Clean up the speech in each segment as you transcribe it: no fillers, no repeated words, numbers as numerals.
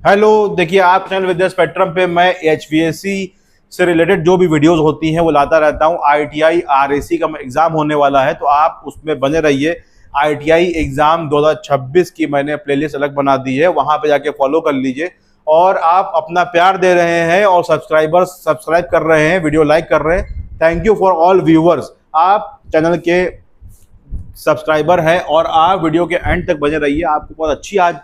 Hello, देखिए आप channel विद्या spectrum पे मैं HVAC से रिलेटेड जो भी वीडियोस होती हैं वो लाता रहता हूं। ITI RAC का एग्जाम होने वाला है तो आप उसमें बने रहिए। ITI एग्जाम 2026 की मैंने प्लेलिस्ट अलग बना दी है, वहां पे जाके फॉलो कर लीजिए। और आप अपना प्यार दे रहे हैं और सब्सक्राइब कर रहे हैं, वीडियो लाइक कर रहे हैं। Thank you for all viewers. आप चैनल के सब्सक्राइबर हैं और आप वीडियो के एंड तक बने रहिए, आपको बहुत अच्छी आज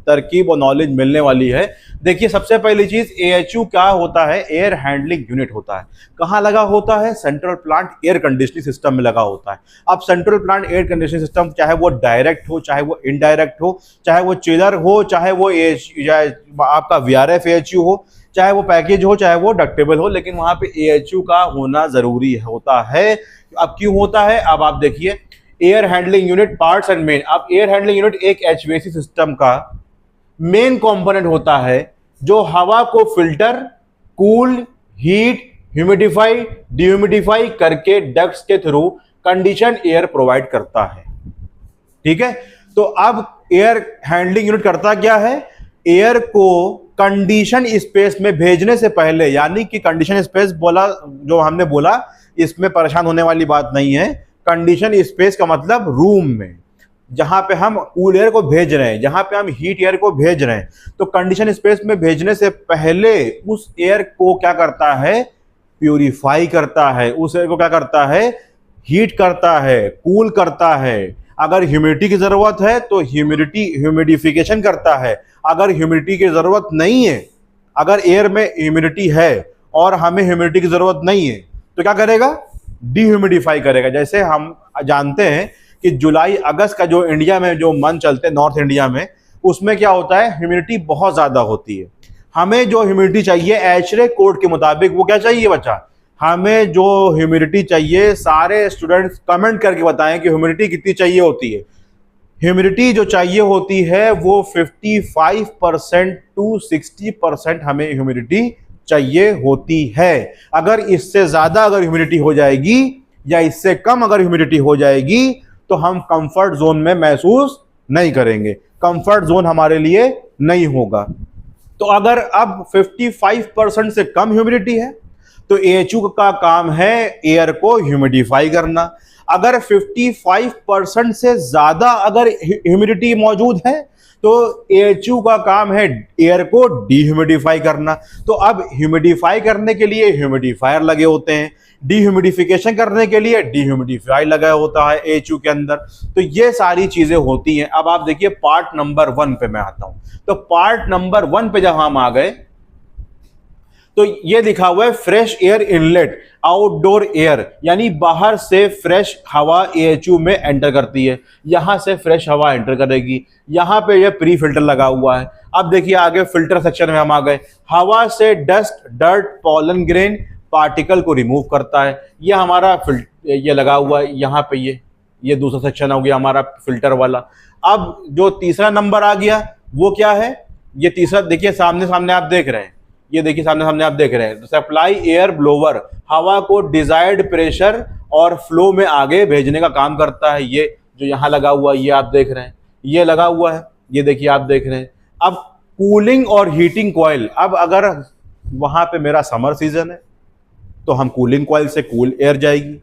तरकीब और नॉलेज मिलने वाली है। देखिए, सबसे पहली चीज AHU क्या होता है? एयर हैंडलिंग यूनिट होता है। कहाँ लगा होता है? Central plant air conditioning system में लगा होता है। अब central plant air conditioning system, चाहे वो डायरेक्ट हो, चाहे वो इनडायरेक्ट हो, चाहे वो चिलर हो, चाहे वो आपका VRF AHU हो, चाहे वो पैकेज हो, चाहे वो डक्टेबल हो, लेकिन वहां पे AHU का होना जरूरी होता है। अब क्यों होता है? अब आप देखिए, air handling unit parts and main. अब एयर हैंडलिंग यूनिट एक HVAC सिस्टम का मेन कंपोनेंट होता है जो हवा को फिल्टर, कूल, हीट, ह्यूमिडिफाई, डिह्यूमिडिफाई करके डक्ट्स के थ्रू कंडीशन एयर प्रोवाइड करता है। ठीक है, तो अब एयर हैंडलिंग यूनिट करता क्या है? एयर को कंडीशन स्पेस में भेजने से पहले, यानी कि कंडीशन स्पेस बोला जो हमने बोला, इसमें परेशान होने वाली बात नहीं है। कंडीशन स्पेस का मतलब रूम में जहां पे हम कूल एयर को भेज रहे हैं, जहां पे हम हीट एयर को भेज रहे हैं, तो कंडीशन स्पेस में भेजने से पहले उस एयर को क्या करता है? प्यूरिफाई करता है। उस एयर को क्या करता है? हीट करता है, कूल करता है। अगर ह्यूमिडिटी की जरूरत है तो ह्यूमिडिफिकेशन करता है। अगर ह्यूमिडिटी की जरूरत नहीं है, अगर एयर में ह्यूमिडिटी है और हमें ह्यूमिडिटी की जरूरत नहीं है, तो क्या करेगा? डिह्यूमिडिफाई करेगा। जैसे हम जानते हैं कि जुलाई अगस्त का जो इंडिया में जो मंथ चलते हैं नॉर्थ इंडिया में, उसमें क्या होता है? ह्यूमिडिटी बहुत ज्यादा होती है। हमें जो ह्यूमिडिटी चाहिए एशरे कोड के मुताबिक, वो क्या चाहिए बच्चा? हमें जो ह्यूमिडिटी चाहिए, सारे स्टूडेंट्स कमेंट करके बताएं कि ह्यूमिडिटी कितनी चाहिए होती है। ह्यूमिडिटी जो चाहिए होती है वो 55% टू 60% हमें ह्यूमिडिटी चाहिए होती है। अगर इससे ज्यादा अगर ह्यूमिडिटी हो जाएगी या इससे कम अगर ह्यूमिडिटी हो जाएगी तो हम कंफर्ट जोन में महसूस नहीं करेंगे, कंफर्ट जोन हमारे लिए नहीं होगा। तो अगर अब 55% से कम ह्यूमिडिटी है तो AHU का काम है एयर को ह्यूमिडिफाई करना। अगर 55% से ज्यादा अगर ह्यूमिडिटी मौजूद है तो AHU का काम है एयर को डिह्यूमिडिफाई करना। तो अब ह्यूमिडिफाई करने के लिए ह्यूमिडिफायर लगे होते हैं, डिह्यूमिडिफिकेशन करने के लिए डिह्यूमिडिफाई लगा होता है AHU के अंदर। तो ये सारी चीजें होती हैं। अब आप देखिए पार्ट नंबर 1 पे मैं आता हूं। तो पार्ट नंबर 1 पे जब हम आ गए तो ये लिखा हुआ है fresh air inlet, outdoor air, यानी बाहर से फ्रेश हवा AHU में एंटर करती है। यहां से फ्रेश हवा एंटर करेगी। यहां पे ये प्री फिल्टर लगा हुआ है। अब देखिए आगे फिल्टर सेक्शन में हम आ गए। हवा से dust, dirt, pollen grain, particle को रिमूव करता है। ये हमारा ये लगा हुआ है यहाँ पे। ये दूसरा सेक्शन हो गया हमारा फिल्टर वाला। अब जो तीसरा नंबर आ गया वो क्या है? ये तीसरा देखिए, सामने सामने आप देख रहे हैं, ये देखिए सामने सामने आप देख रहे हैं। सप्लाई एयर ब्लोवर हवा को डिजायर्ड प्रेशर और फ्लो में आगे भेजने का काम करता है। ये जो यहाँ लगा हुआ है ये आप देख रहे हैं, ये लगा हुआ है, ये देखिए आप देख रहे हैं। अब कूलिंग और हीटिंग कॉइल, अब अगर वहां पे मेरा समर सीजन है तो हम कूलिंग कॉइल से कूल एयर जाएगी।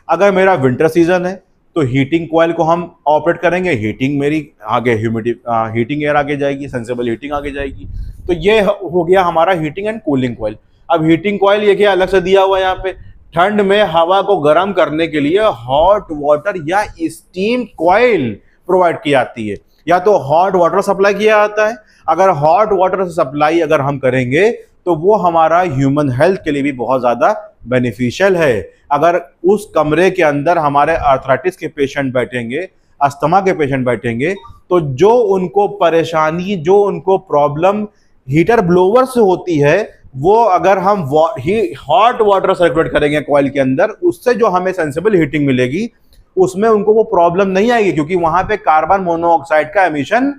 अगर मेरा विंटर सीजन है तो हीटिंग कॉइल को हम ऑपरेट करेंगे, हीटिंग मेरी आगे हीटिंग एयर आगे जाएगी, सेंसिबल हीटिंग आगे जाएगी। तो ये हो गया हमारा हीटिंग एंड कूलिंग कॉइल। अब हीटिंग कॉइल ये क्या अलग से दिया हुआ है यहाँ पे? ठंड में हवा को गर्म करने के लिए हॉट वाटर या स्टीम कॉइल प्रोवाइड की जाती है, या तो हॉट वाटर सप्लाई किया जाता है। अगर हॉट वाटर सप्लाई अगर हम करेंगे तो वो हमारा ह्यूमन हेल्थ के लिए भी बहुत ज्यादा बेनिफिशियल है। अगर उस कमरे के अंदर हमारे आर्थराइटिस के पेशेंट बैठेंगे, अस्थमा के पेशेंट बैठेंगे, तो जो उनको परेशानी, जो उनको प्रॉब्लम हीटर ब्लोवर से होती है, वो अगर हम हॉट वाटर सर्कुलेट करेंगे कॉइल के अंदर, उससे जो हमें सेंसिबल हीटिंग मिलेगी उसमें उनको वो प्रॉब्लम नहीं आएगी, क्योंकि वहां पे कार्बन मोनोऑक्साइड का एमिशन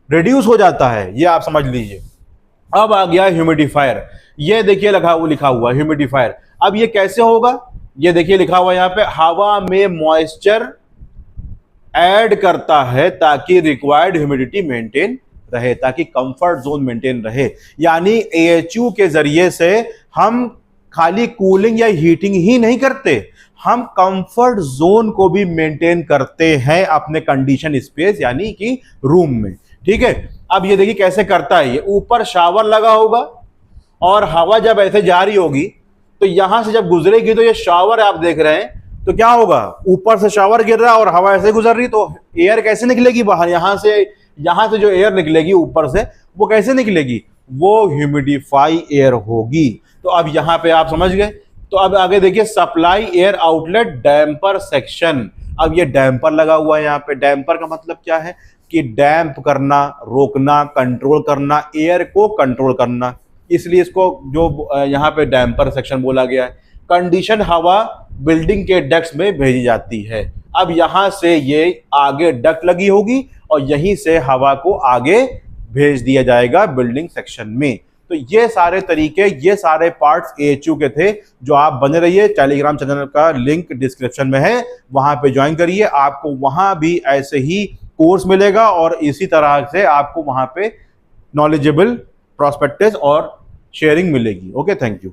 रिड्यूस हो जाता है। ये आप समझ लीजिए। अब आ गया ह्यूमिडिफायर। ये देखिए लिखा हुआ ह्यूमिडिफायर। अब ये कैसे होगा? ये देखिए लिखा हुआ यहाँ पे, हवा में मॉइस्चर ऐड करता है ताकि रिक्वायर्ड ह्यूमिडिटी मेंटेन रहे, ताकि कंफर्ट जोन मेंटेन रहे। यानी AHU के जरिए से हम खाली कूलिंग या हीटिंग ही नहीं करते, हम कंफर्ट जोन को भी मेंटेन करते हैं अपने कंडीशन स्पेस यानी कि रूम में। ठीक है, अब ये देखिए कैसे करता है। ये ऊपर शावर लगा होगा और हवा जब ऐसे जा रही होगी तो यहां से जब गुजरेगी तो ये शावर आप देख रहे हैं, तो क्या होगा, ऊपर से शावर गिर रहा है और हवा ऐसे गुजर रही, तो एयर कैसे निकलेगी बाहर, यहां से जो एयर निकलेगी ऊपर से वो कैसे निकलेगी, वो ह्यूमिडिफाई एयर होगी। तो अब यहां पे आप समझ गए। तो अब आगे देखिए, supply air outlet damper section. अब ये डैम्पर लगा हुआ है यहाँ पे। डैम्पर का मतलब क्या है कि डैम्प करना, रोकना, कंट्रोल करना, एयर को कंट्रोल करना, इसलिए इसको जो यहाँ पे डैम्पर सेक्शन बोला गया है। कंडीशन हवा बिल्डिंग के डक्ट्स में भेजी जाती है। अब यहां से ये आगे डक्ट लगी होगी और यहीं से हवा को आगे भेज दिया जाएगा बिल्डिंग सेक्शन में। तो ये सारे तरीके, ये सारे पार्ट्स AHU के थे जो आप बने रहिए। टेलीग्राम चैनल का लिंक डिस्क्रिप्शन में है, वहां पे ज्वाइन करिए, आपको वहां भी ऐसे ही कोर्स मिलेगा और इसी तरह से आपको वहां पे नॉलेजेबल प्रॉस्पेक्टस और शेयरिंग मिलेगी। Okay, thank you.